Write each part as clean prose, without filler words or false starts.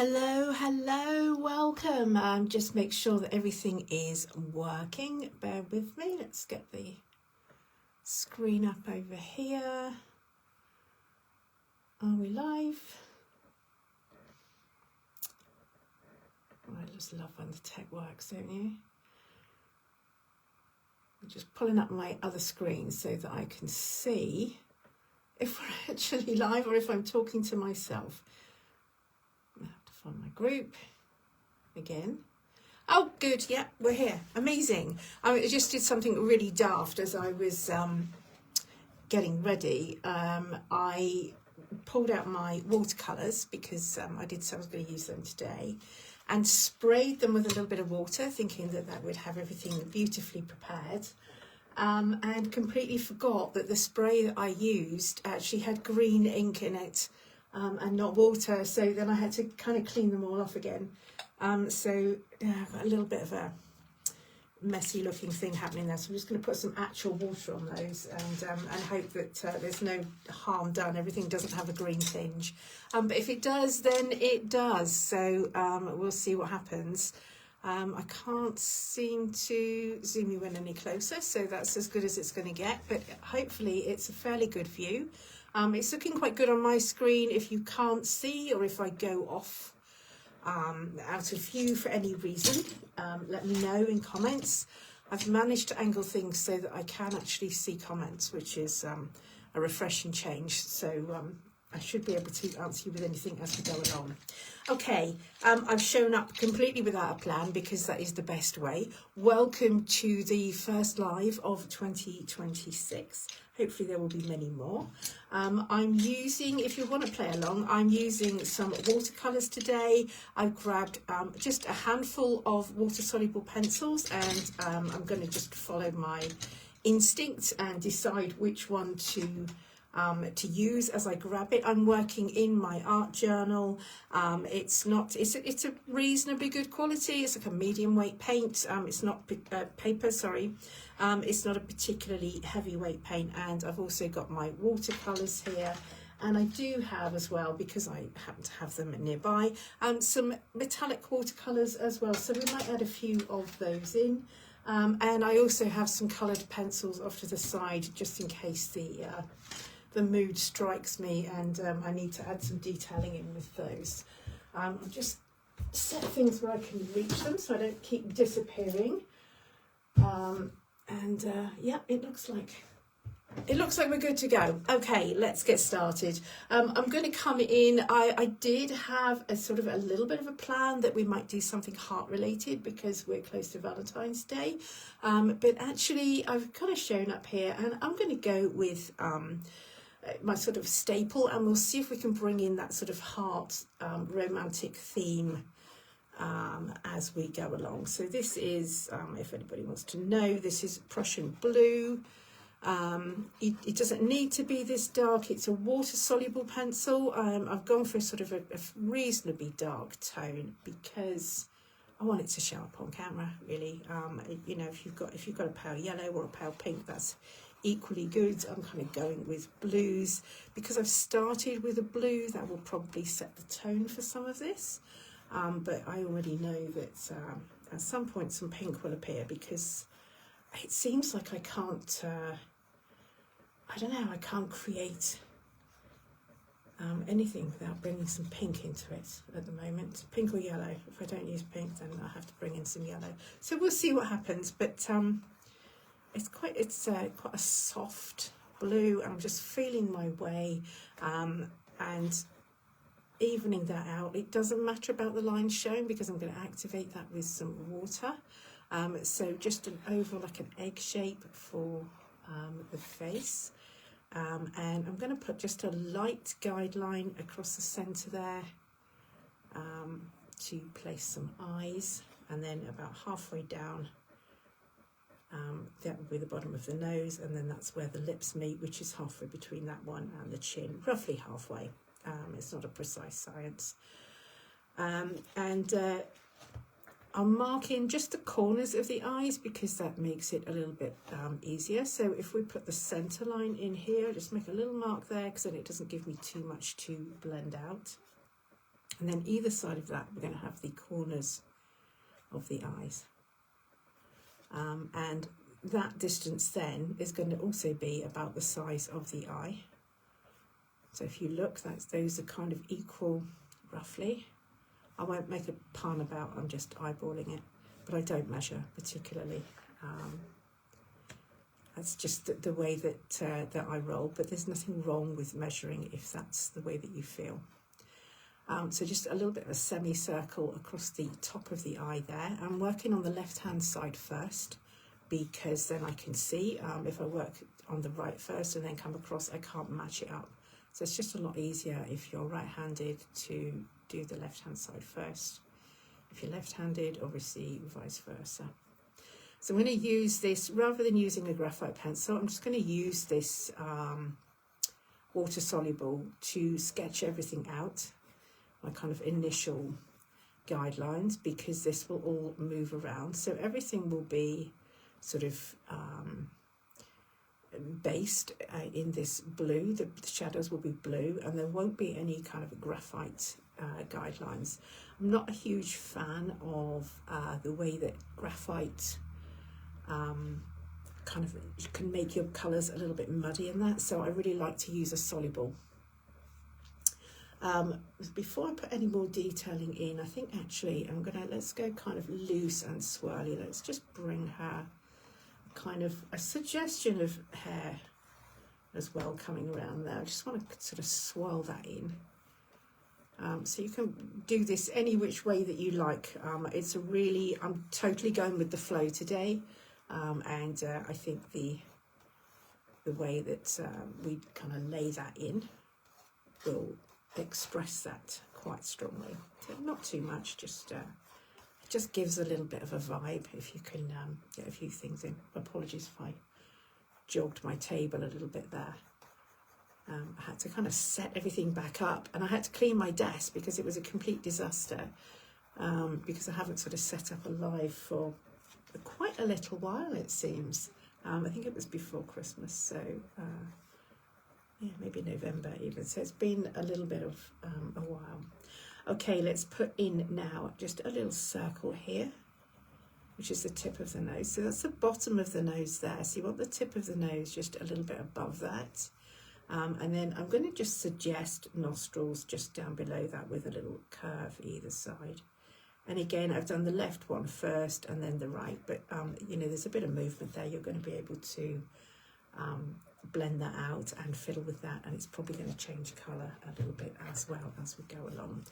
Hello, hello, welcome. Just make sure that everything is working. Bear with me. Let's get the screen up over here. Are we live? I just love when the tech works, don't you? I'm just pulling up my other screen so that I can see if we're actually live or if I'm talking to myself. I have to find my group again. Oh, good. Yeah, we're here. Amazing. I just did something really daft as I was getting ready. I pulled out my watercolours because I did say I was going to use them today, and sprayed them with a little bit of water, thinking that that would have everything beautifully prepared. And completely forgot that the spray that I used actually had green ink in it. And not water, so then I had to kind of clean them all off again. So I've got a little bit of a messy looking thing happening there, so I'm just going to put some actual water on those and hope that there's no harm done, everything doesn't have a green tinge. But if it does, then it does, so we'll see what happens. I can't seem to zoom you in any closer, so that's as good as it's going to get, but hopefully it's a fairly good view. It's looking quite good on my screen. If you can't see, or if I go off out of view for any reason, let me know in comments. I've managed to angle things so that I can actually see comments, which is a refreshing change. So I should be able to answer you with anything as we go along. Okay, I've shown up completely without a plan because that is the best way. Welcome to the first live of 2026. Hopefully there will be many more. I'm using, if you want to play along, I'm using some watercolours today. I've grabbed just a handful of water-soluble pencils, and I'm going to just follow my instinct and decide which one to use as I grab it. I'm working in my art journal. It's a reasonably good quality. It's like a medium weight paint. It's not paper, sorry. It's not a particularly heavyweight paint, and I've also got my watercolors here. And I do have as well, because I happen to have them nearby, some metallic watercolors as well. So we might add a few of those in. And I also have some colored pencils off to the side, just in case the mood strikes me and I need to add some detailing in with those. I'll just set things where I can reach them so I don't keep disappearing. Yeah, it looks like we're good to go. Okay, let's get started. I'm going to come in. I did have a sort of a little bit of a plan that we might do something heart related because we're close to Valentine's Day. But actually I've kind of shown up here, and I'm going to go with my sort of staple, and we'll see if we can bring in that sort of heart romantic theme as we go along. So this is, if anybody wants to know, this is Prussian blue. It doesn't need to be this dark. It's a water soluble pencil. I've gone for a sort of a reasonably dark tone because I want it to show up on camera, really. You know, if you've got a pale yellow or a pale pink, that's equally good. I'm kind of going with blues because I've started with a blue. That will probably set the tone for some of this, but I already know that at some point some pink will appear, because it seems like I can't I can't create anything without bringing some pink into it at the moment. Pink or yellow. If I don't use pink, then I have to bring in some yellow. So we'll see what happens, but it's quite a soft blue, and I'm just feeling my way and evening that out. It doesn't matter about the lines shown because I'm going to activate that with some water. So just an oval, like an egg shape for the face. And I'm going to put just a light guideline across the centre there to place some eyes, and then about halfway down that will be the bottom of the nose, and then that's where the lips meet, which is halfway between that one and the chin, roughly halfway. It's not a precise science. I'll mark in just the corners of the eyes because that makes it a little bit easier. So if we put the centre line in here, just make a little mark there, because then it doesn't give me too much to blend out. And then either side of that, we're going to have the corners of the eyes. And that distance then is going to also be about the size of the eye. So if you look, those are kind of equal roughly. I won't make a pun about I'm just eyeballing it, but I don't measure particularly. That's just the way that I roll, but there's nothing wrong with measuring if that's the way that you feel. So just a little bit of a semicircle across the top of the eye there. I'm working on the left-hand side first because then I can see. If I work on the right first and then come across, I can't match it up. So it's just a lot easier if you're right-handed to do the left-hand side first. If you're left-handed, obviously vice versa. So I'm going to use this, rather than using a graphite pencil, I'm just going to use this water soluble to sketch everything out, my kind of initial guidelines, because this will all move around. So everything will be sort of based in this blue. The shadows will be blue, and there won't be any kind of graphite guidelines. I'm not a huge fan of the way that graphite kind of can make your colours a little bit muddy in that, so I really like to use a soluble. Before I put any more detailing in, I think actually let's go kind of loose and swirly. Let's just bring her kind of a suggestion of hair as well coming around there. I just want to sort of swirl that in. So you can do this any which way that you like. I'm totally going with the flow today. And I think the way that we kind of lay that in will express that quite strongly. So not too much, just it just gives a little bit of a vibe if you can get a few things in. Apologies if I jogged my table a little bit there. I had to kind of set everything back up, and I had to clean my desk because it was a complete disaster, because I haven't sort of set up a live for quite a little while, it seems. I think it was before Christmas, so yeah, maybe November even. So it's been a little bit of a while. Okay, let's put in now just a little circle here, which is the tip of the nose. So that's the bottom of the nose there. So you want the tip of the nose just a little bit above that. And then I'm going to just suggest nostrils just down below that with a little curve either side. And again, I've done the left one first and then the right, but you know, there's a bit of movement there. You're going to be able to blend that out and fiddle with that, and it's probably going to change colour a little bit as well as we go along.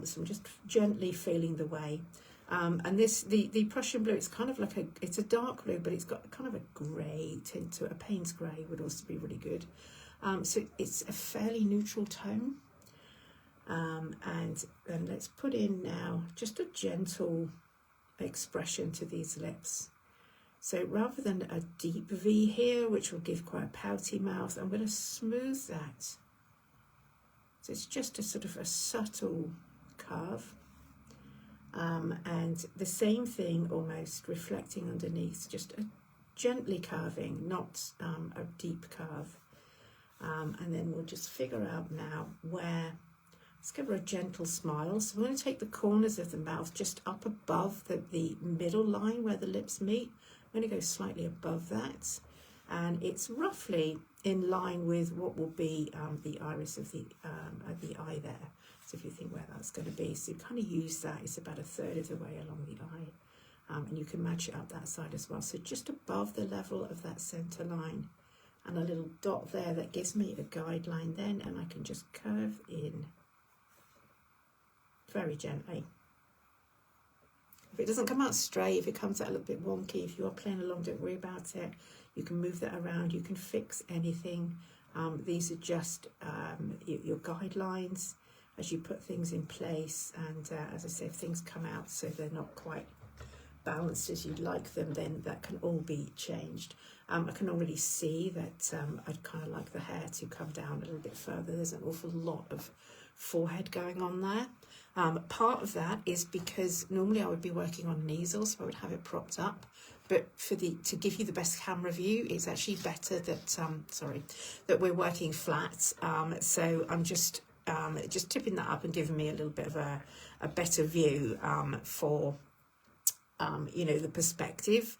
So I'm just gently feeling the way. And this, the Prussian blue, it's kind of like it's a dark blue, but it's got kind of a grey tint to it. A Payne's grey would also be really good. So it's a fairly neutral tone. And then let's put in now just a gentle expression to these lips. So rather than a deep V here, which will give quite a pouty mouth, I'm going to smooth that. So it's just a sort of a subtle curve. And the same thing almost reflecting underneath, just a gently curving, not a deep curve. And then we'll just figure out now where. Let's give her a gentle smile. So I'm going to take the corners of the mouth just up above the middle line where the lips meet. I'm going to go slightly above that. And it's roughly in line with what will be the iris of the eye there. So if you think where that's going to be. So you kind of use that. It's about a third of the way along the eye. And you can match it up that side as well. So just above the level of that centre line. And a little dot there that gives me a guideline then. And I can just curve in. Very gently. If it doesn't come out straight, if it comes out a little bit wonky, if you are playing along, don't worry about it. You can move that around, you can fix anything. These are just your guidelines as you put things in place, and as I say, if things come out so they're not quite balanced as you'd like them, then that can all be changed. I can already see that I'd kind of like the hair to come down a little bit further. There's an awful lot of forehead going on there. Part of that is because normally I would be working on an easel, so I would have it propped up. But to give you the best camera view, it's actually better that that we're working flat. So I'm just just tipping that up and giving me a little bit of a better view for, you know, the perspective.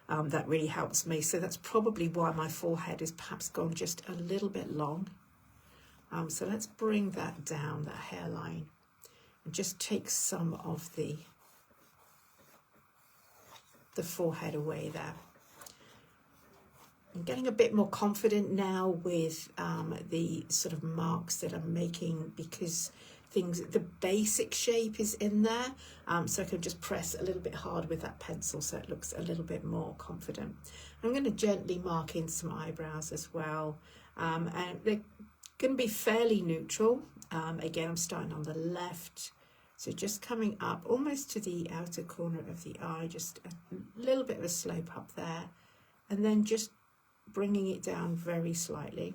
That really helps me. So that's probably why my forehead is perhaps gone just a little bit long. So let's bring that down, that hairline, and just take some of the forehead away there. I'm getting a bit more confident now with the sort of marks that I'm making, because the basic shape is in there, so I can just press a little bit hard with that pencil so it looks a little bit more confident. I'm going to gently mark in some eyebrows as well, and they're going to be fairly neutral. Again, I'm starting on the left, so just coming up almost to the outer corner of the eye, just a little bit of a slope up there, and then just bringing it down very slightly.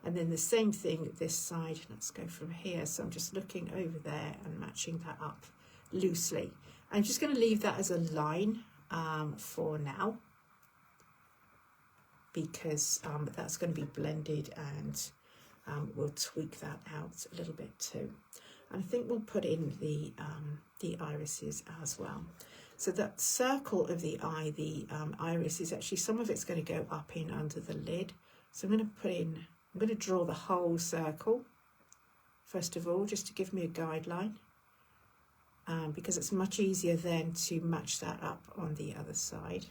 And then the same thing this side. Let's go from here. So I'm just looking over there and matching that up loosely. I'm just going to leave that as a line for now, because that's going to be blended, and we'll tweak that out a little bit too. And I think we'll put in the irises as well. So that circle of the eye, the iris, is actually, some of it's going to go up in under the lid. So I'm going to draw the whole circle first of all, just to give me a guideline, because it's much easier then to match that up on the other side.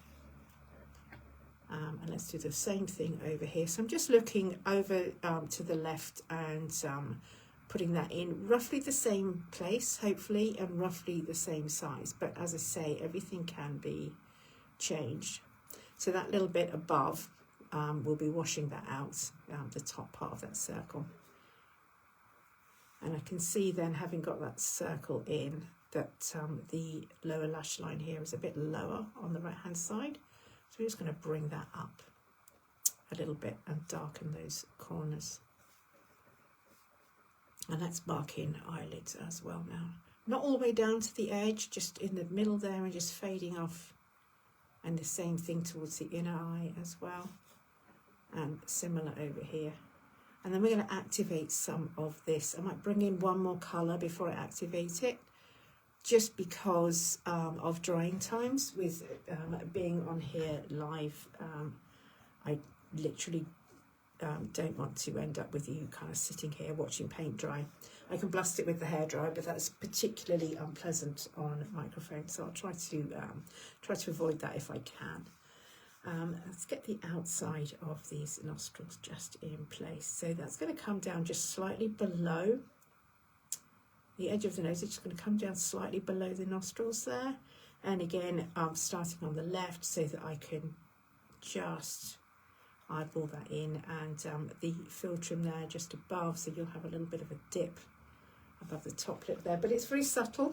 And let's do the same thing over here. So I'm just looking over to the left and putting that in roughly the same place, hopefully, and roughly the same size. But as I say, everything can be changed. So that little bit above, we'll be washing that out, the top part of that circle. And I can see then, having got that circle in, that the lower lash line here is a bit lower on the right hand side. So we're just going to bring that up a little bit and darken those corners. And let's mark in eyelids as well now. Not all the way down to the edge, just in the middle there, and just fading off. And the same thing towards the inner eye as well. And similar over here. And then we're going to activate some of this. I might bring in one more colour before I activate it, just because of drying times. With being on here live, I literally don't want to end up with you kind of sitting here watching paint dry. I can blast it with the hairdryer, but that's particularly unpleasant on microphone, so I'll try to avoid that if I can. Let's get the outside of these nostrils just in place. So that's going to come down just slightly below the edge of the nose. It's just going to come down slightly below the nostrils there. And again, I'm starting on the left so that I can just eyeball that in, and the philtrum there just above, so you'll have a little bit of a dip above the top lip there, but it's very subtle.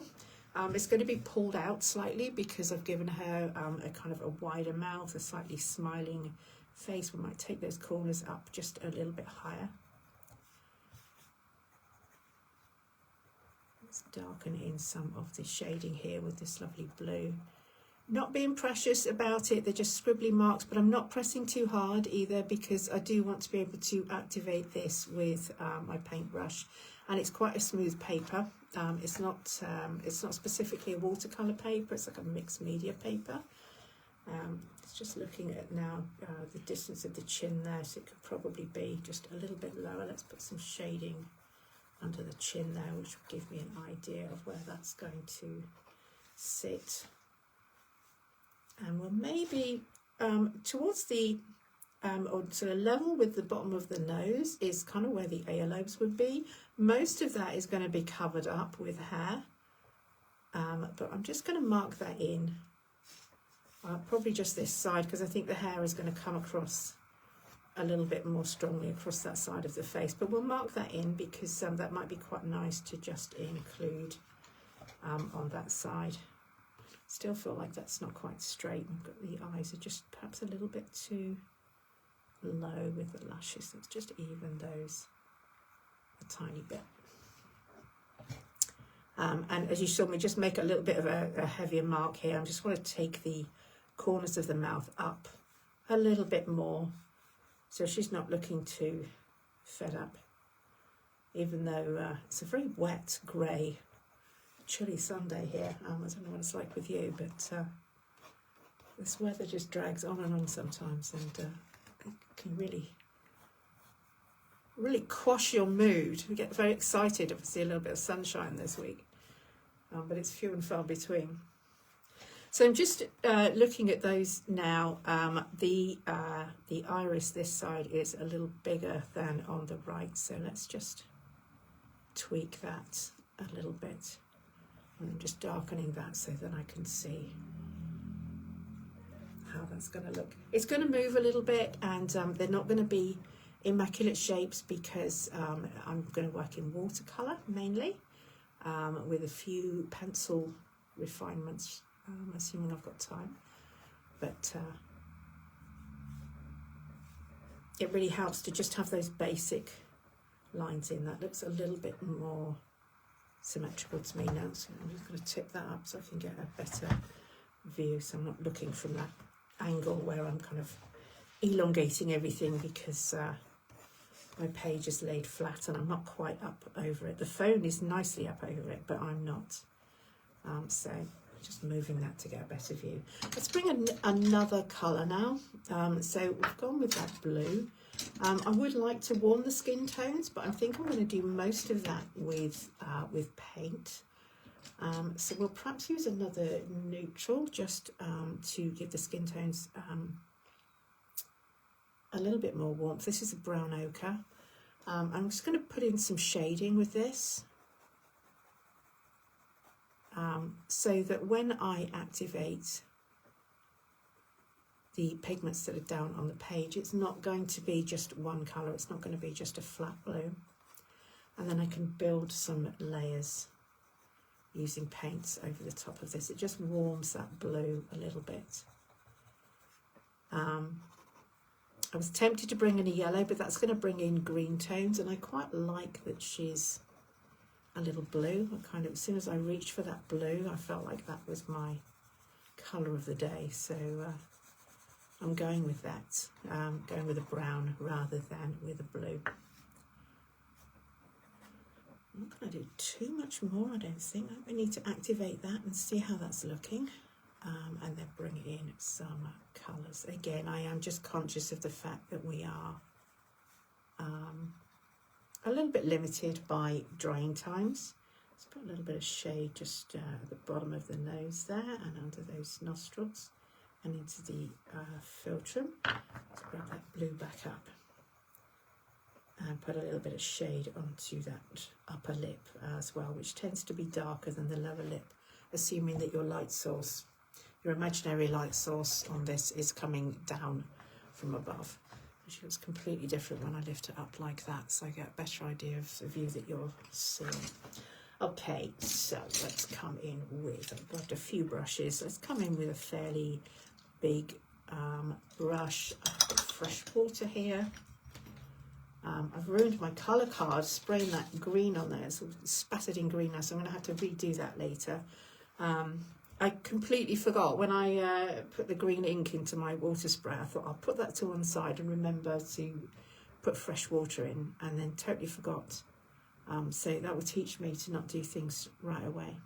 It's going to be pulled out slightly because I've given her a kind of a wider mouth, a slightly smiling face. We might take those corners up just a little bit higher. Let's darken in some of the shading here with this lovely blue. Not being precious about it, they're just scribbly marks, but I'm not pressing too hard either, because I do want to be able to activate this with my paintbrush. And it's quite a smooth paper. It's not specifically a watercolour paper, it's like a mixed media paper. It's just looking at now the distance of the chin there, so it could probably be just a little bit lower. Let's put some shading under the chin there, which will give me an idea of where that's going to sit. And we'll maybe towards the or sort of level with the bottom of the nose is kind of where the earlobes would be. Most of that is going to be covered up with hair, but I'm just going to mark that in, probably just this side, because I think the hair is going to come across a little bit more strongly across that side of the face. But we'll mark that in because that might be quite nice to just include on that side. Still feel like that's not quite straight. I've got the eyes are just perhaps a little bit too low with the lashes. Let's just even those a tiny bit. And as you saw me just make a little bit of a heavier mark here. I just want to take the corners of the mouth up a little bit more, so she's not looking too fed up even though it's a very wet, grey, chilly Sunday here. I don't know what it's like with you, but this weather just drags on and on sometimes, and it can really quash your mood. We get very excited if we see a little bit of sunshine this week, but it's few and far between. So I'm just looking at those now. The iris this side is a little bigger than on the right, so let's just tweak that a little bit. And I'm just darkening that so that I can see how that's going to look. It's going to move a little bit, and they're not going to be immaculate shapes because I'm going to work in watercolour mainly, with a few pencil refinements, assuming I've got time. But it really helps to just have those basic lines in. That looks a little bit more symmetrical to me now, so I'm just going to tip that up so I can get a better view, so I'm not looking from that angle where I'm kind of elongating everything because my page is laid flat and I'm not quite up over it. The phone is nicely up over it, but I'm not. So just moving that to get a better view. Let's bring another colour now. So we've gone with that blue. I would like to warm the skin tones, but I think I'm going to do most of that with paint. So we'll perhaps use another neutral just to give the skin tones a little bit more warmth. This is a brown ochre. I'm just going to put in some shading with this, so that when I activate the pigments that are down on the page, it's not going to be just one colour, it's not going to be just a flat blue. And then I can build some layers using paints over the top of this. It just warms that blue a little bit. I was tempted to bring in a yellow, but that's going to bring in green tones, and I quite like that she's a little blue. I kind of, as soon as I reached for that blue, I felt like that was my colour of the day, so I'm going with that, going with a brown rather than with a blue. I'm not going to do too much more, I don't think. I need to activate that and see how that's looking, and then bring in some colours. Again, I am just conscious of the fact that we are a little bit limited by drying times. Let's put a little bit of shade just at the bottom of the nose there and under those nostrils and into the philtrum. Let's grab that blue back up and put a little bit of shade onto that upper lip as well, which tends to be darker than the lower lip, assuming that your light source, your imaginary light source on this, is coming down from above. She looks completely different when I lift it up like that, so I get a better idea of the view that you're seeing. Okay, so let's come in with, I've got a few brushes. Let's come in with a fairly big brush. I've got fresh water here. I've ruined my colour card, spraying that green on there. It's spattered in green now, so I'm going to have to redo that later. I completely forgot when I put the green ink into my water spray. I thought I'll put that to one side and remember to put fresh water in, and then totally forgot. So that will teach me to not do things right away.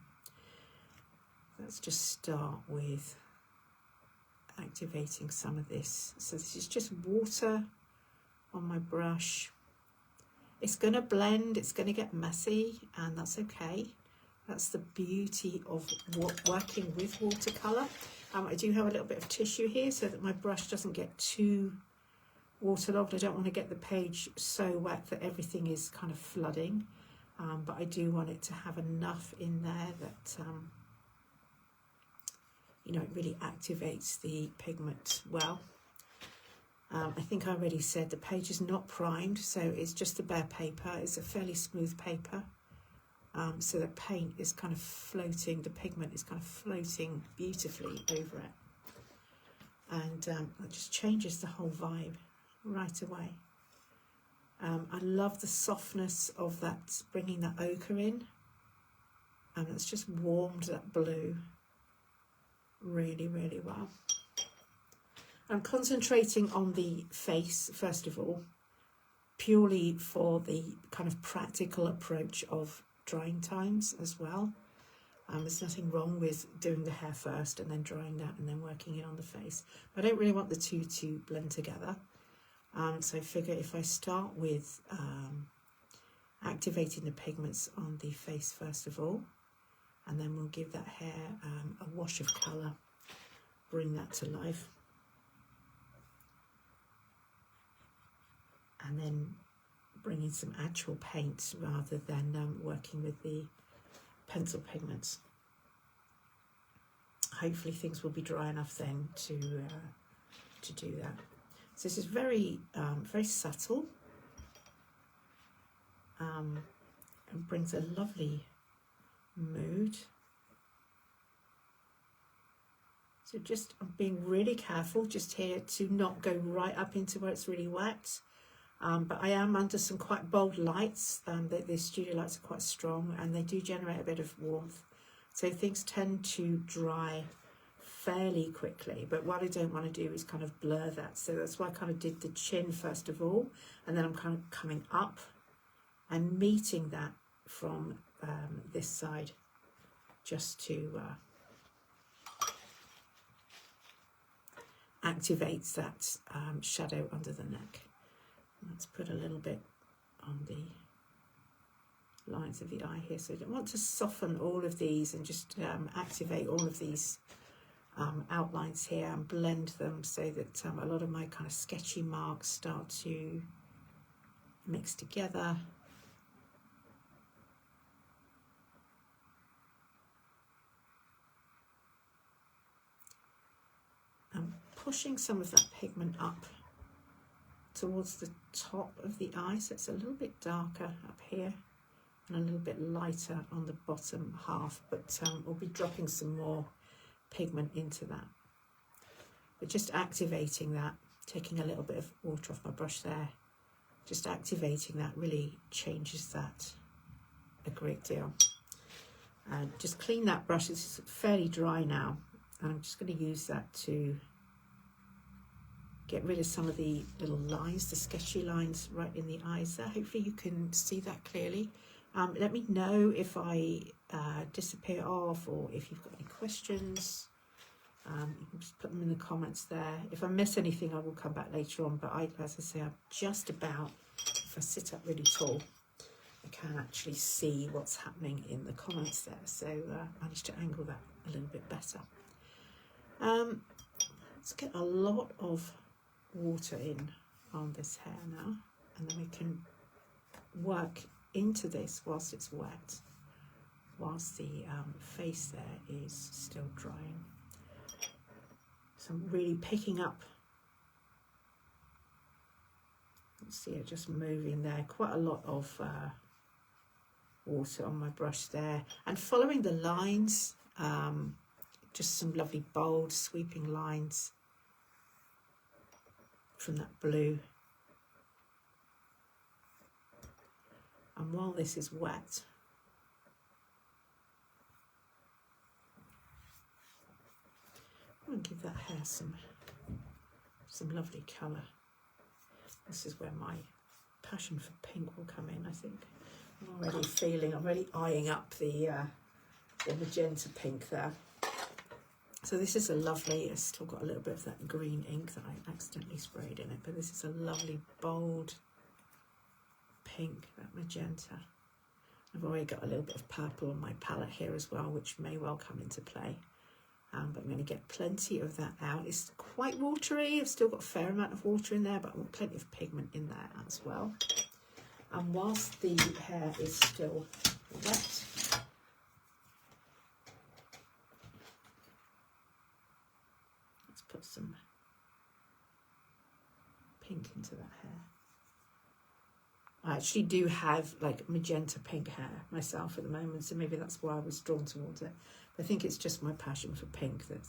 Let's just start with activating some of this. So this is just water on my brush. It's going to blend, it's going to get messy, and that's okay. That's the beauty of working with watercolour. I do have a little bit of tissue here so that my brush doesn't get too waterlogged. I don't want to get the page so wet that everything is kind of flooding, but I do want it to have enough in there that you know, it really activates the pigment well. I think I already said the page is not primed, so it's just the bare paper. It's a fairly smooth paper. So the paint is kind of floating, the pigment is kind of floating beautifully over it. And it just changes the whole vibe right away. I love the softness of that, bringing that ochre in. And it's just warmed that blue really, really well. I'm concentrating on the face, first of all, purely for the kind of practical approach of drying times as well. There's nothing wrong with doing the hair first and then drying that and then working it on the face. But I don't really want the two to blend together. So I figure if I start with activating the pigments on the face first of all, and then we'll give that hair a wash of colour, bring that to life. And then bring in some actual paints rather than working with the pencil pigments. Hopefully things will be dry enough then to do that. So this is very subtle, and brings a lovely mood. So just I'm being really careful just here to not go right up into where it's really wet. But I am under some quite bold lights. The studio lights are quite strong and they do generate a bit of warmth. So things tend to dry fairly quickly. But what I don't want to do is kind of blur that. So that's why I kind of did the chin first of all. And then I'm kind of coming up and meeting that from this side just to activate that shadow under the neck. Let's put a little bit on the lines of the eye here. So I don't want to soften all of these and just activate all of these outlines here and blend them so that a lot of my kind of sketchy marks start to mix together. I'm pushing some of that pigment up towards the top of the eye, so it's a little bit darker up here and a little bit lighter on the bottom half, but we'll be dropping some more pigment into that. But just activating that, taking a little bit of water off my brush there, just activating that really changes that a great deal. And just clean that brush, it's fairly dry now, and I'm just going to use that to get rid of some of the little lines, the sketchy lines right in the eyes there. Hopefully you can see that clearly. Let me know if I disappear off or if you've got any questions. You can just put them in the comments there. If I miss anything, I will come back later on. But as I say, I'm just about, if I sit up really tall, I can actually see what's happening in the comments there. So I managed to angle that a little bit better. Let's get a lot of water in on this hair now, and then we can work into this whilst it's wet, whilst the face there is still drying. So I'm really picking up, let's see it just moving there, quite a lot of water on my brush there, and following the lines, just some lovely bold sweeping lines from that blue. And while this is wet, I'm going to give that hair some lovely colour. This is where my passion for pink will come in, I think. I'm already eyeing up the magenta pink there. So this is a lovely, it's still got a little bit of that green ink that I accidentally sprayed in it, but this is a lovely bold pink, that magenta. I've already got a little bit of purple on my palette here as well, which may well come into play. But I'm going to get plenty of that out. It's quite watery, I've still got a fair amount of water in there, but I want plenty of pigment in there as well. And whilst the hair is still wet, put some pink into that hair. I actually do have like magenta pink hair myself at the moment, so maybe that's why I was drawn towards it. But I think it's just my passion for pink that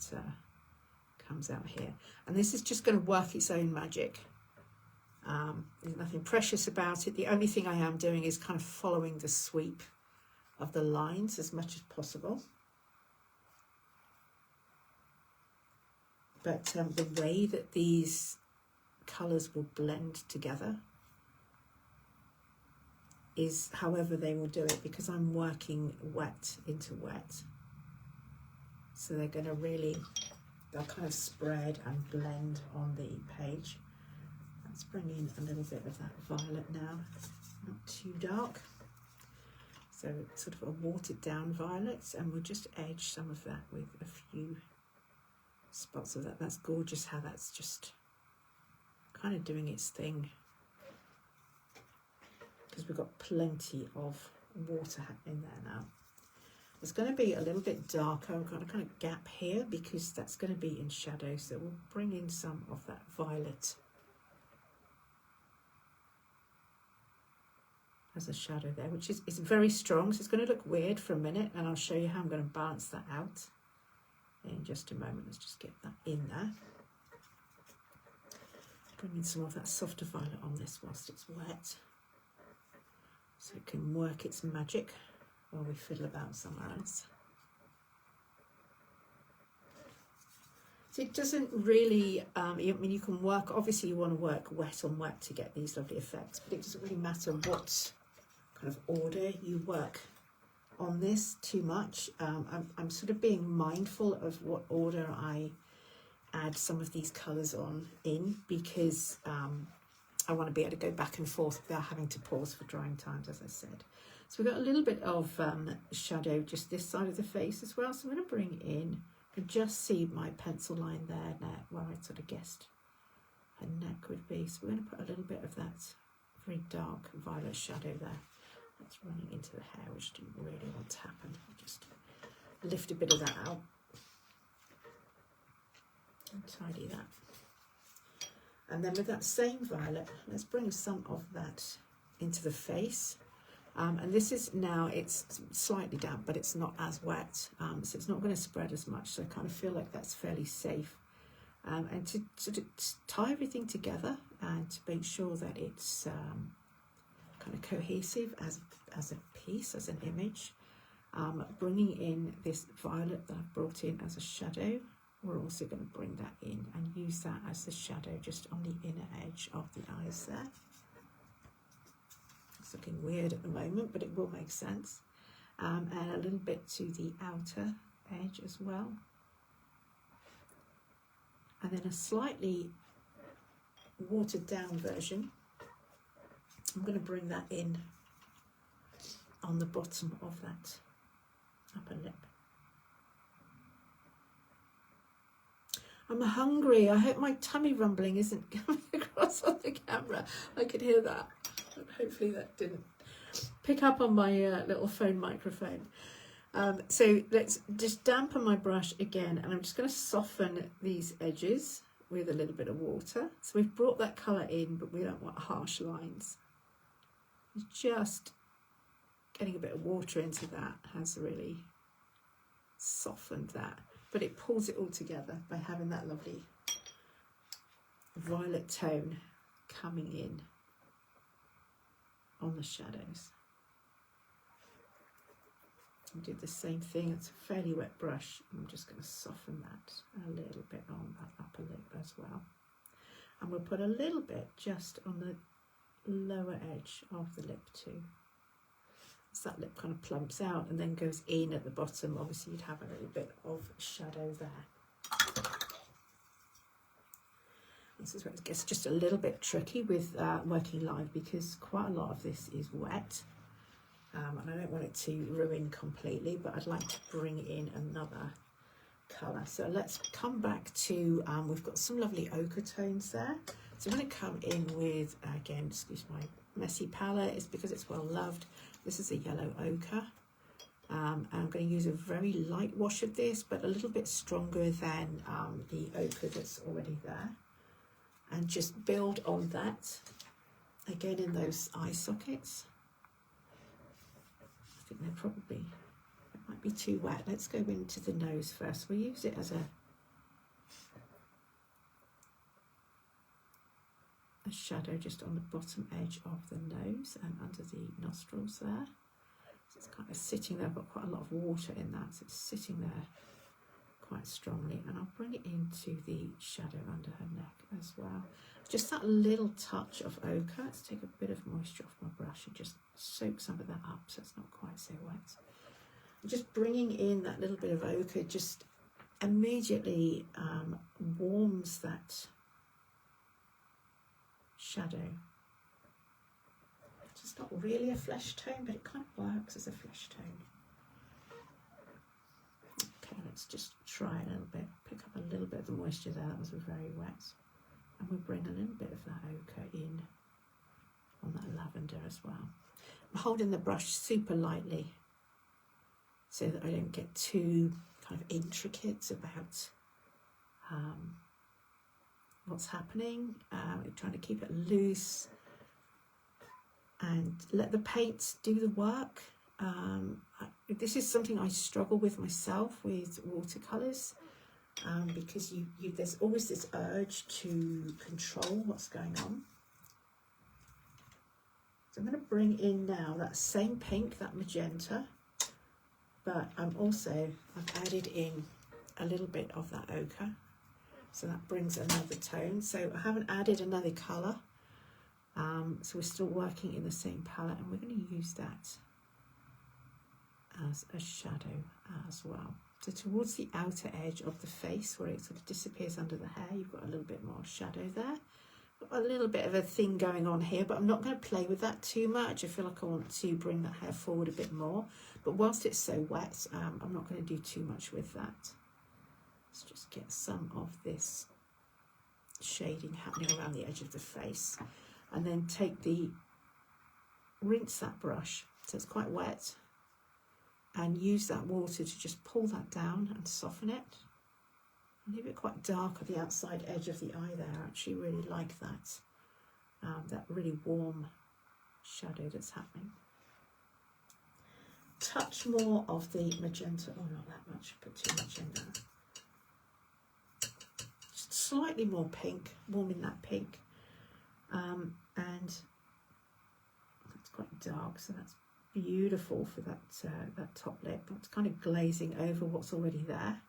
comes out here. And this is just going to work its own magic. There's nothing precious about it. The only thing I am doing is kind of following the sweep of the lines as much as possible. But the way that these colours will blend together is however they will do it, because I'm working wet into wet. So they're going to really, they'll kind of spread and blend on the page. Let's bring in a little bit of that violet now, not too dark. So it's sort of a watered down violet, and we'll just edge some of that with a few spots of that. That's gorgeous how that's just kind of doing its thing, because we've got plenty of water in there now. It's going to be a little bit darker. I've got a kind of gap here because that's going to be in shadow, so we'll bring in some of that violet as a shadow there, which is very strong, so it's going to look weird for a minute, and I'll show you how I'm going to balance that out in just a moment. Let's just get that in there. Bring in some of that softer violet on this whilst it's wet, so it can work its magic while we fiddle about somewhere else. So it doesn't really, I mean, you can work, obviously you want to work wet on wet to get these lovely effects, but it doesn't really matter what kind of order you work on this too much. I'm sort of being mindful of what order I add some of these colours on in, because I want to be able to go back and forth without having to pause for drying times, as I said. So we've got a little bit of shadow just this side of the face as well. So I'm going to bring in and just see my pencil line there where I sort of guessed her neck would be. So we're going to put a little bit of that very dark violet shadow there. That's running into the hair, which didn't really want to happen. I'll just lift a bit of that out and tidy that. And then with that same violet, let's bring some of that into the face. And this is now, it's slightly damp, but it's not as wet, so it's not going to spread as much, so I kind of feel like that's fairly safe. And to sort of tie everything together and to make sure that it's kind of cohesive as a piece, as an image, bringing in this violet that I've brought in as a shadow, we're also going to bring that in and use that as the shadow just on the inner edge of the eyes there. It's looking weird at the moment, but it will make sense. And a little bit to the outer edge as well. And then a slightly watered down version. I'm going to bring that in on the bottom of that upper lip. I'm hungry. I hope my tummy rumbling isn't coming across on the camera. I could hear that. Hopefully that didn't pick up on my little phone microphone. So let's just dampen my brush again, and I'm just going to soften these edges with a little bit of water. So we've brought that colour in, but we don't want harsh lines. Just getting a bit of water into that has really softened that, but it pulls it all together by having that lovely violet tone coming in on the shadows. And do the same thing. It's a fairly wet brush. I'm just going to soften that a little bit on that upper lip as well. And we'll put a little bit just on the lower edge of the lip too. As that lip kind of plumps out and then goes in at the bottom, obviously you'd have a little bit of shadow there. This is where it gets just a little bit tricky with working live, because quite a lot of this is wet, and I don't want it to ruin completely, but I'd like to bring in another colour. So let's come back to, we've got some lovely ochre tones there. So I'm going to come in with, again, excuse my messy palette, it's because it's well loved. This is a yellow ochre. And I'm going to use a very light wash of this, but a little bit stronger than the ochre that's already there. And just build on that, again in those eye sockets. I think they're probably, it might be too wet. Let's go into the nose first. We'll use it as a shadow just on the bottom edge of the nose and under the nostrils there. So it's kind of sitting there. I've got quite a lot of water in that, so it's sitting there quite strongly, and I'll bring it into the shadow under her neck as well. Just that little touch of ochre. Let's take a bit of moisture off my brush and just soak some of that up so it's not quite so wet. Just bringing in that little bit of ochre just immediately warms that shadow. It's not really a flesh tone, but it kind of works as a flesh tone. Okay, let's just try a little bit, pick up a little bit of the moisture there, that was very wet. And we'll bring a little bit of that ochre in on that lavender as well. I'm holding the brush super lightly so that I don't get too kind of intricate about what's happening. Trying to keep it loose and let the paints do the work. This is something I struggle with myself with watercolours, because there's always this urge to control what's going on. So I'm going to bring in now that same pink, that magenta, but I've added in a little bit of that ochre, so that brings another tone. So I haven't added another colour, so we're still working in the same palette, and we're going to use that as a shadow as well. So towards the outer edge of the face, where it sort of disappears under the hair, you've got a little bit more shadow there. Got a little bit of a thing going on here, but I'm not going to play with that too much. I feel like I want to bring that hair forward a bit more, but whilst it's so wet, I'm not going to do too much with that. Let's just get some of this shading happening around the edge of the face, and then rinse that brush so it's quite wet, and use that water to just pull that down and soften it. Leave it quite dark on the outside edge of the eye there. I actually really like that, that really warm shadow that's happening. Touch more of the magenta, oh not that much, put too much in there. Just slightly more pink, warming that pink. And it's quite dark, so that's beautiful for that top lip. It's kind of glazing over what's already there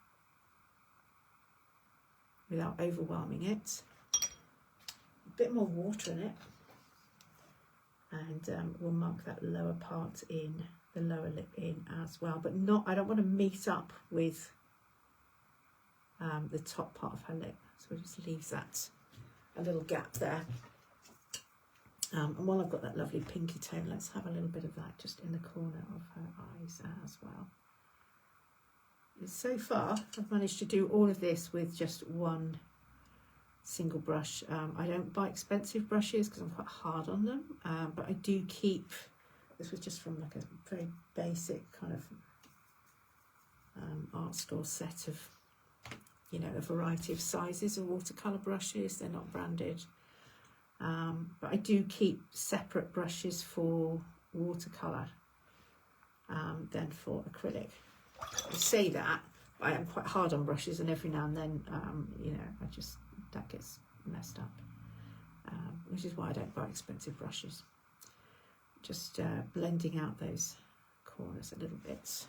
without overwhelming it. A bit more water in it, and we'll mark that lower part in, the lower lip in as well, but I don't want to meet up with the top part of her lip, so it just leaves that a little gap there. And while I've got that lovely pinky tone, let's have a little bit of that just in the corner of her eyes as well. So far, I've managed to do all of this with just one single brush. I don't buy expensive brushes because I'm quite hard on them, but I do keep, this was just from like a very basic kind of art store set of, you know, a variety of sizes of watercolour brushes. They're not branded. But I do keep separate brushes for watercolour than for acrylic. I say that, but I am quite hard on brushes, and every now and then, you know, that gets messed up, which is why I don't buy expensive brushes. Just blending out those corners a little bit.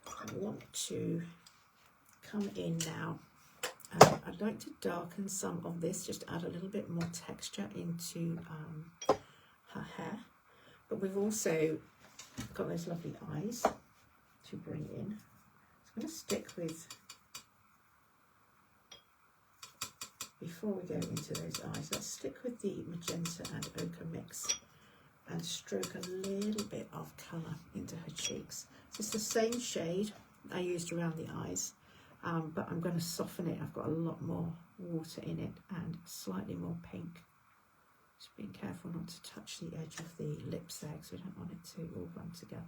I want to come in now. I'd like to darken some of this, just add a little bit more texture into her hair, but we've also got those lovely eyes to bring in. So I'm going to stick with, before we go into those eyes, let's stick with the magenta and ochre mix and stroke a little bit of colour into her cheeks. So it's the same shade I used around the eyes, but I'm going to soften it. I've got a lot more water in it and slightly more pink. Just being careful not to touch the edge of the lips there, because we don't want it to all run together.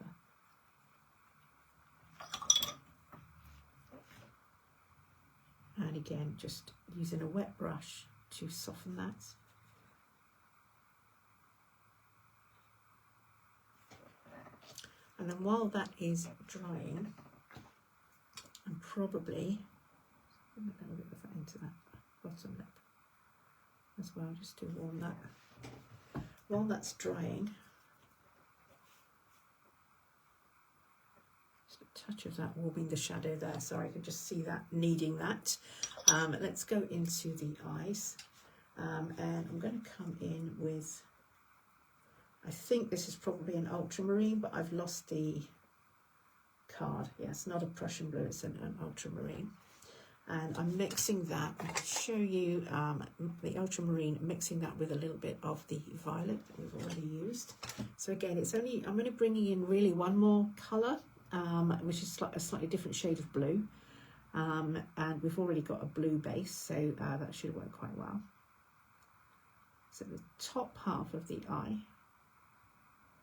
And again, just using a wet brush to soften that. And then while that is drying, I'm probably put a little bit of that into that bottom lip as well, just to warm that. While that's drying, Just a touch of that warming the shadow there, so I can just see that needing that. Let's go into the eyes, and I'm going to come in with, I think this is probably an ultramarine, but I've lost the card. Yeah, it's not a Prussian blue, it's an ultramarine. And I'm mixing that. I'll show you the ultramarine, mixing that with a little bit of the violet that we've already used. So again, it's only, I'm only bringing in really one more colour, which is a slightly different shade of blue. And we've already got a blue base, so that should work quite well. So the top half of the eye,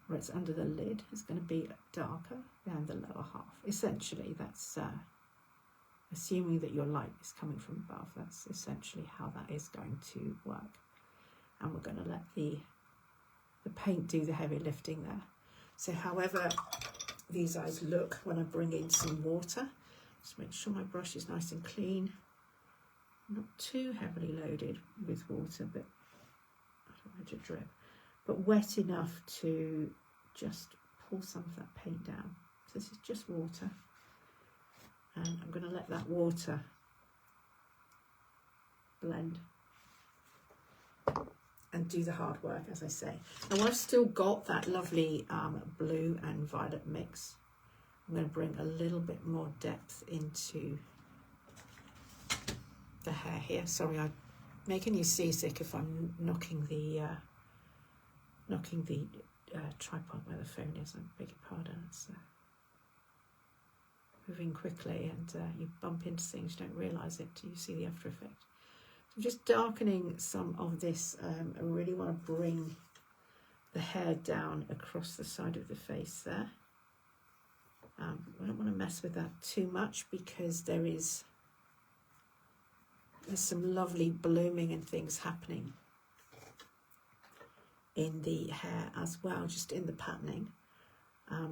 where it's under the lid, is going to be darker than the lower half. Essentially, that's assuming that your light is coming from above. That's essentially how that is going to work. And we're going to let the paint do the heavy lifting there. So however these eyes look when I bring in some water, just make sure my brush is nice and clean, not too heavily loaded with water, but I don't want it to drip, but wet enough to just pull some of that paint down. So this is just water, and I'm going to let that water blend and do the hard work, as I say. Now I've still got that lovely blue and violet mix. I'm going to bring a little bit more depth into the hair here. Sorry, I'm making you seasick if I'm knocking the tripod where the phone is. I beg your pardon. It's moving quickly, and you bump into things, you don't realise it till you see the after effect. So I'm just darkening some of this. I really want to bring the hair down across the side of the face there. I don't want to mess with that too much, because there's some lovely blooming and things happening in the hair as well, just in the patterning.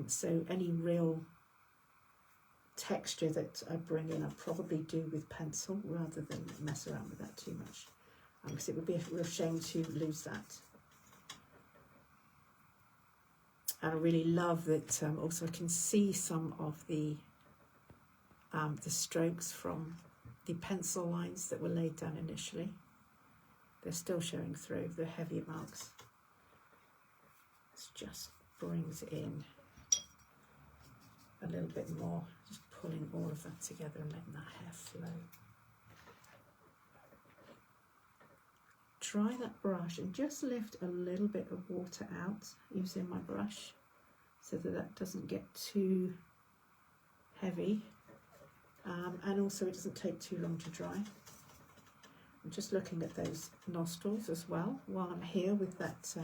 So any real texture that I bring in, I probably do with pencil rather than mess around with that too much, because it would be a real shame to lose that. And I really love that also I can see some of the strokes from the pencil lines that were laid down initially. They're still showing through, the heavier marks. This just brings in a little bit more, just pulling all of that together and letting that hair flow. Try that brush and just lift a little bit of water out using my brush, so that that doesn't get too heavy, and also it doesn't take too long to dry. I'm just looking at those nostrils as well while I'm here with that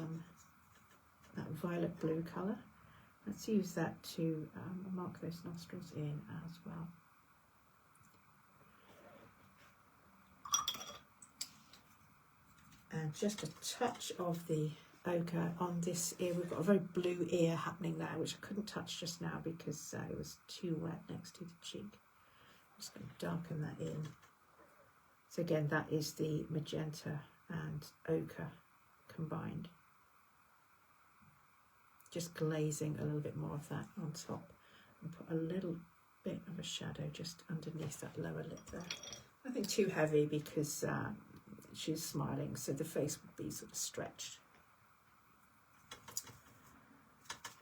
that violet blue colour. Let's use that to mark those nostrils in as well. And just a touch of the ochre on this ear. We've got a very blue ear happening there, which I couldn't touch just now because it was too wet next to the cheek. I'm just going to darken that in. So again, that is the magenta and ochre combined. Just glazing a little bit more of that on top, and put a little bit of a shadow just underneath that lower lip there. Nothing too heavy, because she's smiling, so the face would be sort of stretched.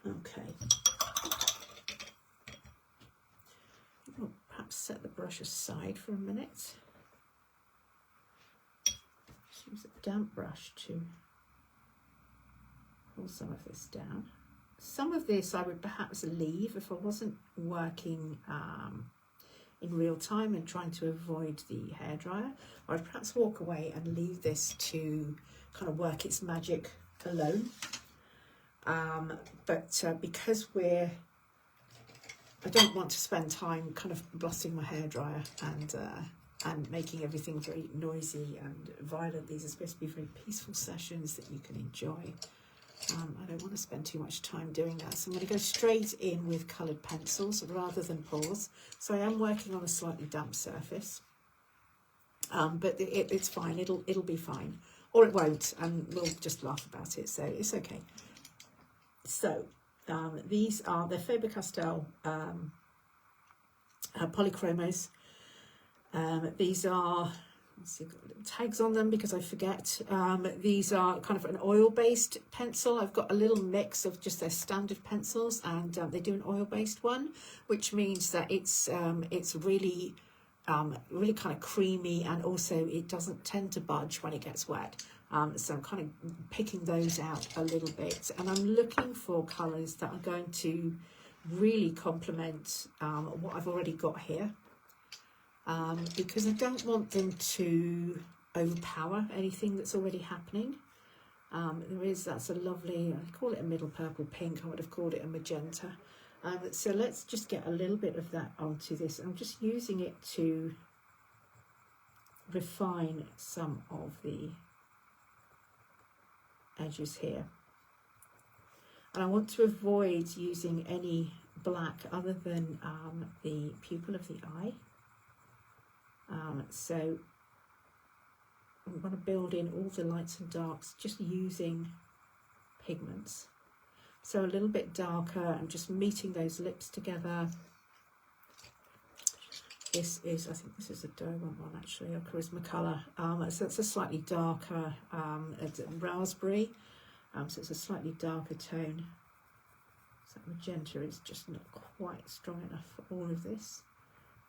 Okay. We'll perhaps set the brush aside for a minute. Just use a damp brush to pull some of this down. Some of this I would perhaps leave if I wasn't working in real time and trying to avoid the hairdryer. Or I'd perhaps walk away and leave this to kind of work its magic alone. But because I don't want to spend time kind of blotting my hairdryer and making everything very noisy and violent. These are supposed to be very peaceful sessions that you can enjoy. I don't want to spend too much time doing that, so I'm going to go straight in with coloured pencils rather than pause. So I am working on a slightly damp surface, but it's fine. It'll be fine, or it won't, and we'll just laugh about it. So it's okay. So these are the Faber-Castell polychromos. These are, let's see, I've got little tags on them because I forget. These are kind of an oil-based pencil. I've got a little mix of just their standard pencils, and they do an oil-based one, which means that it's really really kind of creamy, and also it doesn't tend to budge when it gets wet. So I'm kind of picking those out a little bit, and I'm looking for colours that are going to really complement what I've already got here, because I don't want them to overpower anything that's already happening. That's a lovely, I call it a middle purple pink, I would have called it a magenta. So let's just get a little bit of that onto this. I'm just using it to refine some of the edges here. And I want to avoid using any black other than the pupil of the eye. So I'm going to build in all the lights and darks just using pigments. So a little bit darker, I'm just meeting those lips together. This is, I think this is a Derwent one actually, a Charisma colour. So it's a slightly darker it's raspberry, so it's a slightly darker tone. So that magenta is just not quite strong enough for all of this.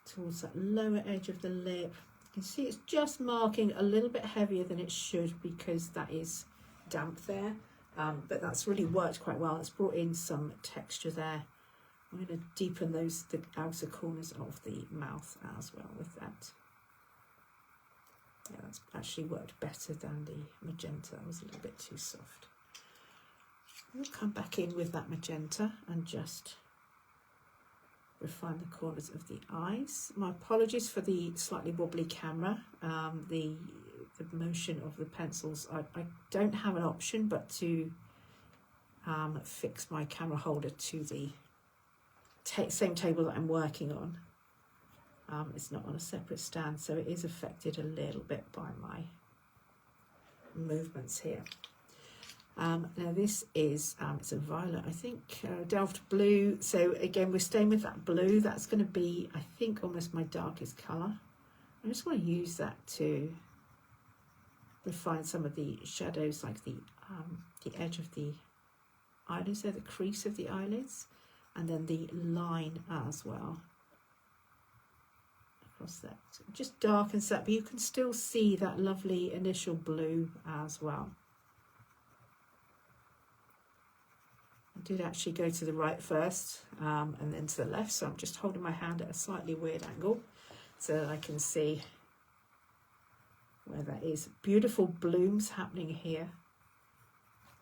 Towards that lower edge of the lip, you can see it's just marking a little bit heavier than it should because that is damp there. But that's really worked quite well. It's brought in some texture there. I'm going to deepen the outer corners of the mouth as well with that. Yeah, that's actually worked better than the magenta. It was a little bit too soft. We'll come back in with that magenta and just refine the corners of the eyes. My apologies for the slightly wobbly camera. The motion of the pencils, I don't have an option but to fix my camera holder to the same table that I'm working on. It's not on a separate stand, so it is affected a little bit by my movements here. Now this is, it's a violet, I think, Delft blue. So again, we're staying with that blue. That's going to be, I think, almost my darkest colour. I just want to use that to refine some of the shadows, like the edge of the eyelids there, the crease of the eyelids, and then the line as well across that. So just darkens that, but you can still see that lovely initial blue as well. I did actually go to the right first and then to the left, so I'm just holding my hand at a slightly weird angle so that I can see where that is. Beautiful blooms happening here.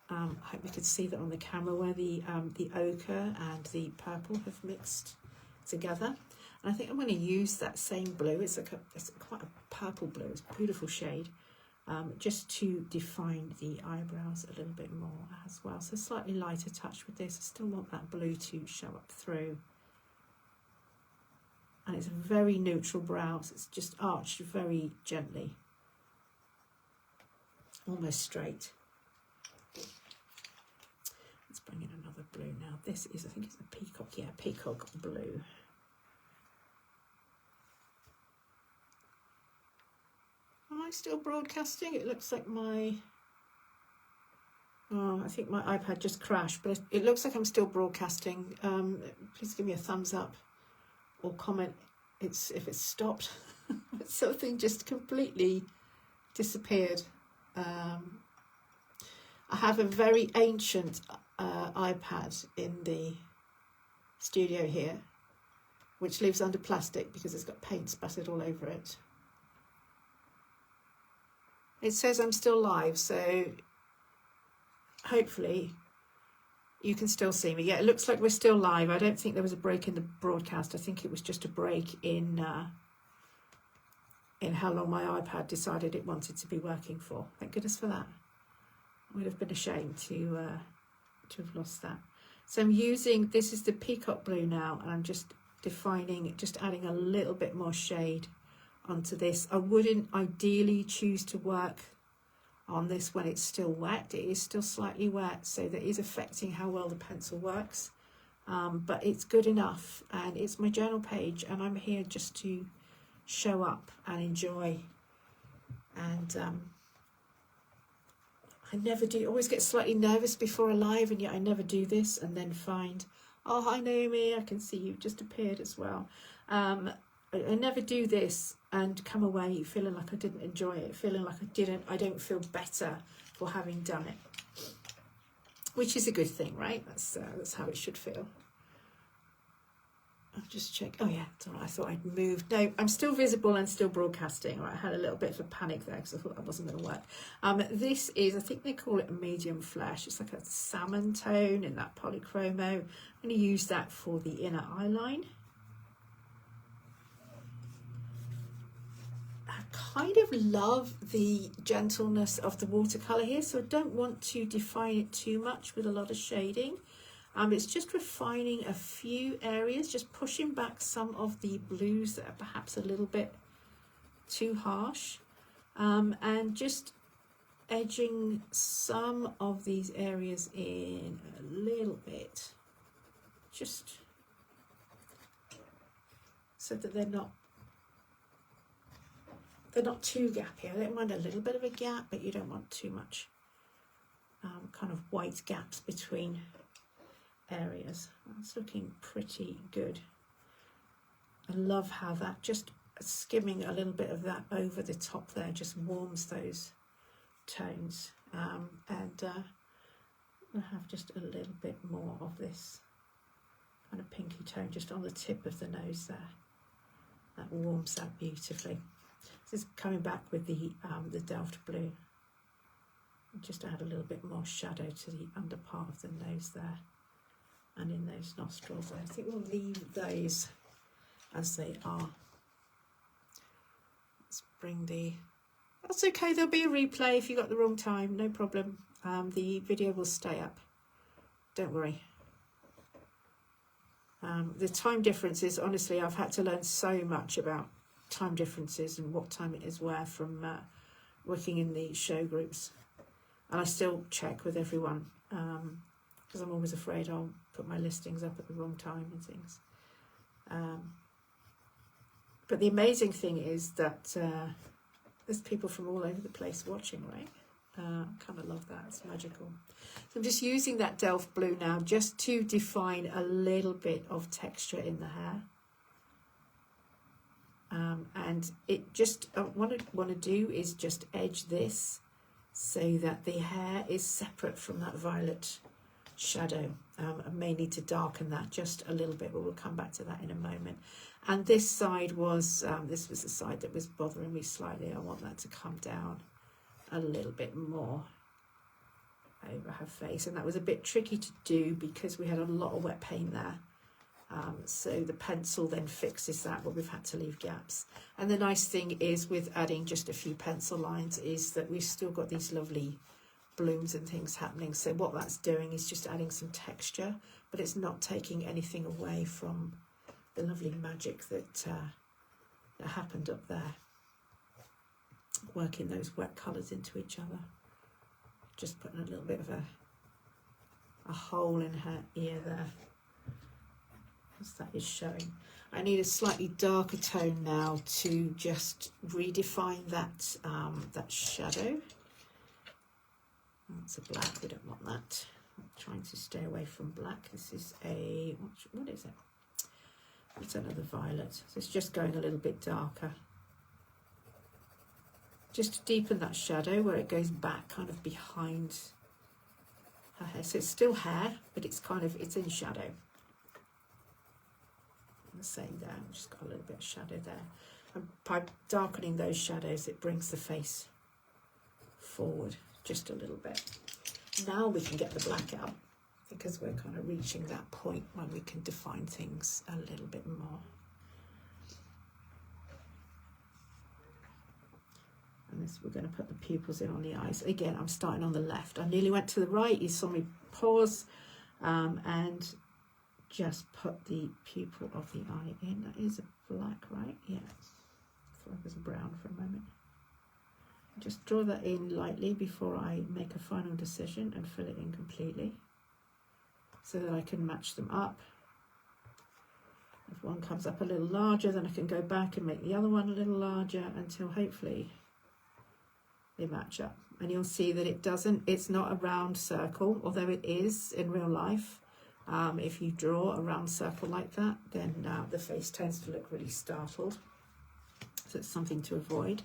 I hope you can see that on the camera where the ochre and the purple have mixed together. And I think I'm going to use that same blue. It's quite a purple blue. It's a beautiful shade. Just to define the eyebrows a little bit more as well. So slightly lighter touch with this. I still want that blue to show up through. And it's a very neutral brow, so it's just arched very gently. Almost straight. Let's bring in another blue now. This is, I think it's a peacock, yeah, peacock blue. Am I still broadcasting? It looks like my, oh, I think my iPad just crashed, but it looks like I'm still broadcasting. Please give me a thumbs up or comment if it's stopped. Something just completely disappeared. I have a very ancient iPad in the studio here, which lives under plastic because it's got paint spattered all over it. It says I'm still live, so hopefully you can still see me. Yeah, it looks like we're still live. I don't think there was a break in the broadcast. I think it was just a break in how long my iPad decided it wanted to be working for. Thank goodness for that. I would have been ashamed to have lost that. So I'm using, this is the peacock blue now, and I'm just defining, just adding a little bit more shade onto this. I wouldn't ideally choose to work on this when it's still wet. It is still slightly wet, so that is affecting how well the pencil works. but it's good enough, and it's my journal page, and I'm here just to show up and enjoy. And I never do, always get slightly nervous before a live, and yet I never do this, and then find, oh, hi Naomi, I can see you've just appeared as well. I never do this and come away feeling like I didn't enjoy it, feeling like I don't feel better for having done it, which is a good thing, right? That's how it should feel. I'll just check. Oh yeah, it's all right. I thought I'd moved. No, I'm still visible and still broadcasting. Right, I had a little bit of a panic there because I thought that wasn't going to work. This is, I think they call it a medium flesh. It's like a salmon tone in that polychromo. I'm going to use that for the inner eye line. I kind of love the gentleness of the watercolour here, so I don't want to define it too much with a lot of shading. It's just refining a few areas, just pushing back some of the blues that are perhaps a little bit too harsh, and just edging some of these areas in a little bit, just so that they're not too gappy. I don't mind a little bit of a gap, but you don't want too much kind of white gaps between areas. That's looking pretty good. I love how that just skimming a little bit of that over the top there just warms those tones. And I'll have just a little bit more of this kind of pinky tone just on the tip of the nose there. That warms that beautifully. This is coming back with the Delft blue. Just add a little bit more shadow to the under part of the nose there, and in those nostrils. I think we'll leave those as they are. Let's bring that's okay, there'll be a replay if you got the wrong time, no problem. The video will stay up, don't worry. The time differences, honestly, I've had to learn so much about time differences and what time it is where from working in the show groups. And I still check with everyone, because I'm always afraid I'll put my listings up at the wrong time and things. But the amazing thing is that there's people from all over the place watching, right? Kind of love that, it's magical. So I'm just using that Delft blue now just to define a little bit of texture in the hair. And it just, what I want to do is just edge this so that the hair is separate from that violet shadow. I may need to darken that just a little bit, but we'll come back to that in a moment. And this side was, this was the side that was bothering me slightly. I want that to come down a little bit more over her face. And that was a bit tricky to do because we had a lot of wet paint there. So the pencil then fixes that, but we've had to leave gaps. And the nice thing is with adding just a few pencil lines is that we've still got these lovely blooms and things happening. So what that's doing is just adding some texture, but it's not taking anything away from the lovely magic that happened up there. Working those wet colours into each other. Just putting a little bit of a hole in her ear there. As that is showing. I need a slightly darker tone now to just redefine that that shadow. That's a black, we don't want that. I'm trying to stay away from black. This is a, what is it? It's another violet. So it's just going a little bit darker. Just to deepen that shadow where it goes back kind of behind her hair. So it's still hair, but it's kind of, it's in shadow. The same there, I've just got a little bit of shadow there, and by darkening those shadows it brings the face forward just a little bit. Now we can get the black out because we're kind of reaching that point when we can define things a little bit more. And this, we're going to put the pupils in on the eyes. Again, I'm starting on the left. I nearly went to the right, you saw me pause, and just put the pupil of the eye in. That is a black, right? Yeah. I thought it was brown for a moment. Just draw that in lightly before I make a final decision and fill it in completely so that I can match them up one comes up a little larger, then I can go back and make the other one a little larger until hopefully they match up. And you'll see that it's not a round circle, although it is in real life. If you draw a round circle like that, then the face tends to look really startled. So it's something to avoid.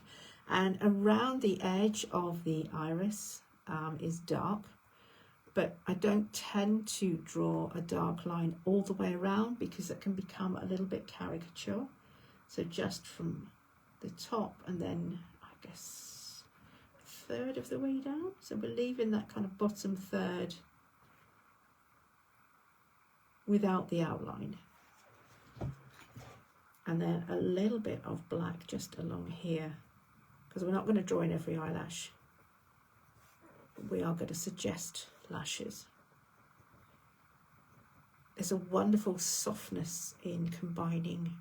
And around the edge of the iris is dark, but I don't tend to draw a dark line all the way around because it can become a little bit caricature. So just from the top and then I guess a third of the way down. So we're leaving that kind of bottom third without the outline. And then a little bit of black just along here, because we're not going to draw in every eyelash, but we are going to suggest lashes. There's a wonderful softness in combining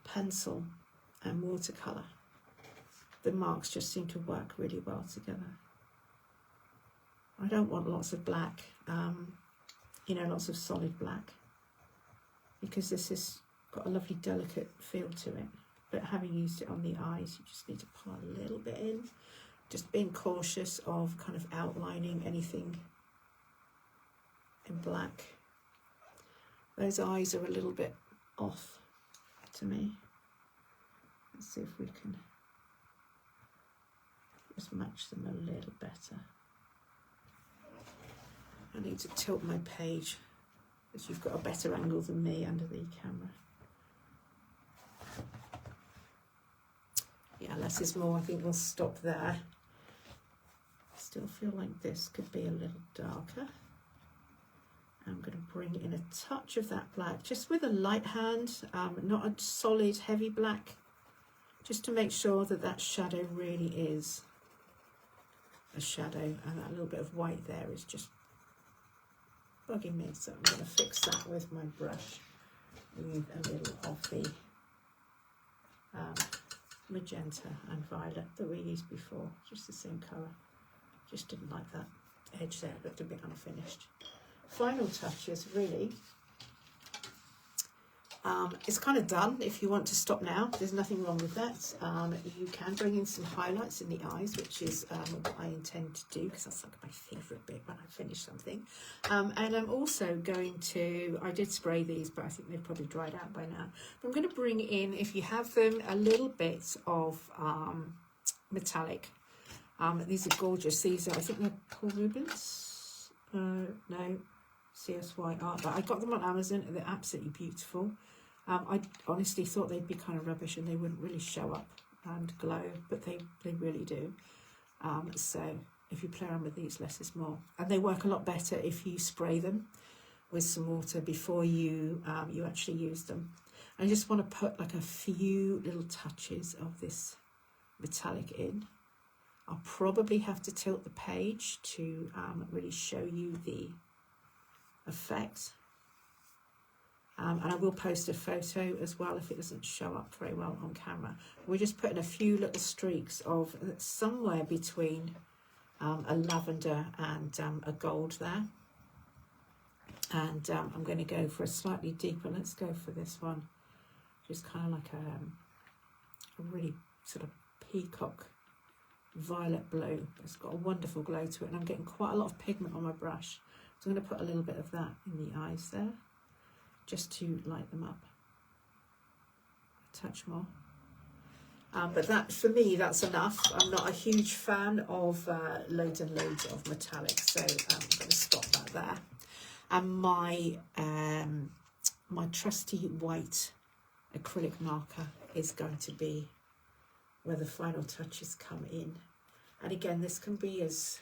pencil and watercolour. The marks just seem to work really well together. I don't want lots of black, lots of solid black, because this has got a lovely delicate feel to it. But having used it on the eyes, you just need to pull a little bit in. Just being cautious of kind of outlining anything in black. Those eyes are a little bit off to me. Let's see if we can just match them a little better. I need to tilt my page because you've got a better angle than me under the camera. Yeah, less is more. I think we'll stop there. Still feel like this could be a little darker. I'm going to bring in a touch of that black, just with a light hand, not a solid heavy black, just to make sure that that shadow really is a shadow, and that little bit of white there is just bugging me. So I'm going to fix that with my brush with a little of the magenta and violet that we used before, just the same colour. Just didn't like that edge there, it looked a bit unfinished. Final touches, really. It's kind of done. If you want to stop now, there's nothing wrong with that. You can bring in some highlights in the eyes, which is what I intend to do, because that's like my favourite bit when I finish something. And I'm also going to, I did spray these, but I think they've probably dried out by now. But I'm going to bring in, if you have them, a little bit of metallic. These are gorgeous. These are, I think they're Paul Rubens. No, CSY art, but I got them on Amazon and they're absolutely beautiful. I honestly thought they'd be kind of rubbish and they wouldn't really show up and glow, but they really do. So if you play around with these, less is more. And they work a lot better if you spray them with some water before you actually use them. I just want to put like a few little touches of this metallic in. I'll probably have to tilt the page to really show you the effect. And I will post a photo as well if it doesn't show up very well on camera. We're just putting a few little streaks of somewhere between a lavender and a gold there. And I'm going to go for a slightly deeper. Let's go for this one. Just kind of like a really sort of peacock violet blue. It's got a wonderful glow to it, and I'm getting quite a lot of pigment on my brush. So I'm going to put a little bit of that in the eyes there, just to light them up a touch more. But that, for me, that's enough. I'm not a huge fan of loads and loads of metallic, so I'm going to stop that there. And my my trusty white acrylic marker is going to be where the final touches come in. And again, this can be as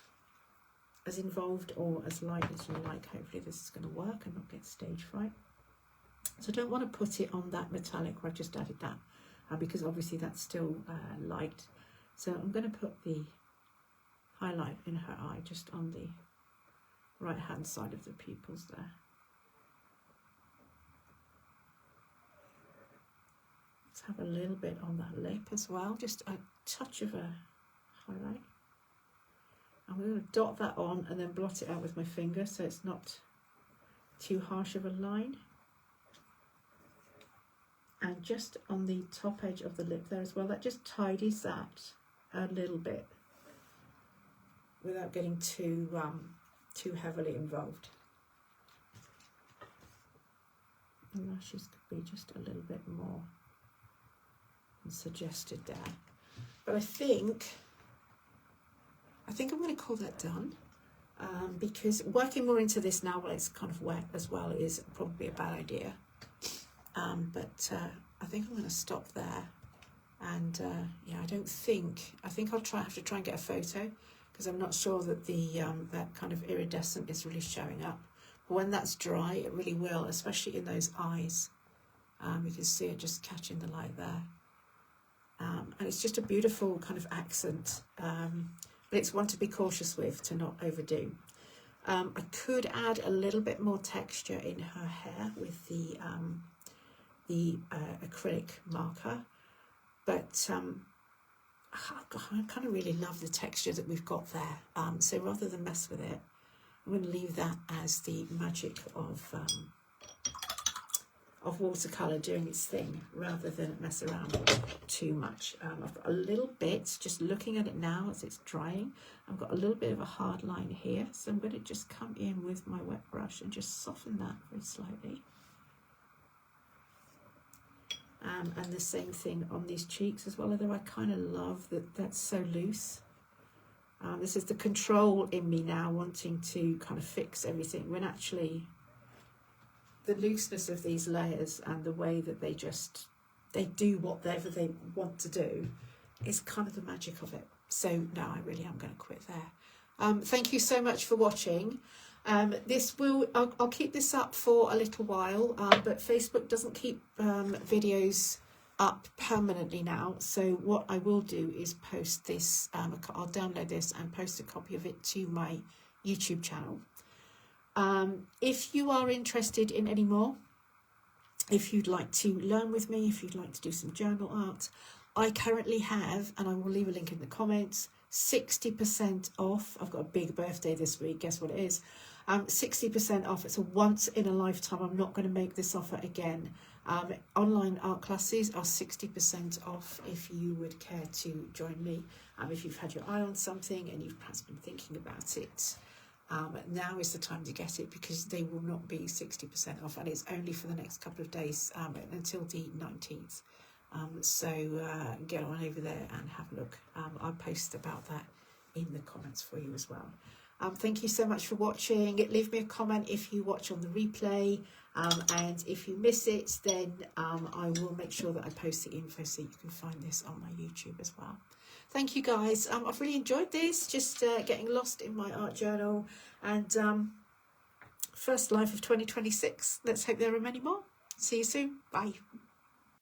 involved or as light as you like. Hopefully this is going to work and not get stage fright. So I don't want to put it on that metallic where I just added that, because obviously that's still light. So I'm going to put the highlight in her eye just on the right hand side of the pupils there. Let's have a little bit on that lip as well, just a touch of a highlight. I'm going to dot that on and then blot it out with my finger so it's not too harsh of a line. just on the top edge of the lip there as well. That just tidies that a little bit without getting too heavily involved. And lashes could be just a little bit more suggested there. But I think I'm going to call that done, because working more into this now while it's kind of wet as well is probably a bad idea. But I think I'm going to stop there. And yeah, I think I'll have to try and get a photo, because I'm not sure that the that kind of iridescent is really showing up. But when that's dry, it really will, especially in those eyes. You can see it just catching the light there. And it's just a beautiful kind of accent, but it's one to be cautious with, to not overdo. I could add a little bit more texture in her hair with the acrylic marker, but I kind of really love the texture that we've got there. So rather than mess with it, I'm going to leave that as the magic of watercolour doing its thing, rather than mess around too much. I've got a little bit, just looking at it now as it's drying, I've got a little bit of a hard line here, so I'm going to just come in with my wet brush and just soften that very slightly. And the same thing on these cheeks as well, although I kind of love that that's so loose. This is the control in me now, wanting to kind of fix everything, when actually the looseness of these layers and the way that they do whatever they want to do is kind of the magic of it. So no, I really am going to quit there. Thank you so much for watching. I'll keep this up for a little while, but Facebook doesn't keep videos up permanently now. So what I will do is post this, I'll download this and post a copy of it to my YouTube channel. If you are interested in any more, if you'd like to learn with me, if you'd like to do some journal art, I currently have, and I will leave a link in the comments, 60% off. I've got a big birthday this week, guess what it is? 60% off. It's a once in a lifetime. I'm not going to make this offer again. Online art classes are 60% off if you would care to join me. If you've had your eye on something and you've perhaps been thinking about it, now is the time to get it, because they will not be 60% off, and it's only for the next couple of days, until the 19th. So get on over there and have a look. I'll post about that in the comments for you as well. Thank you so much for watching. Leave me a comment if you watch on the replay, and if you miss it, then I will make sure that I post the info so you can find this on my YouTube as well. Thank you guys. I've really enjoyed this, just getting lost in my art journal, and first live of 2026. Let's hope there are many more. See you soon. Bye.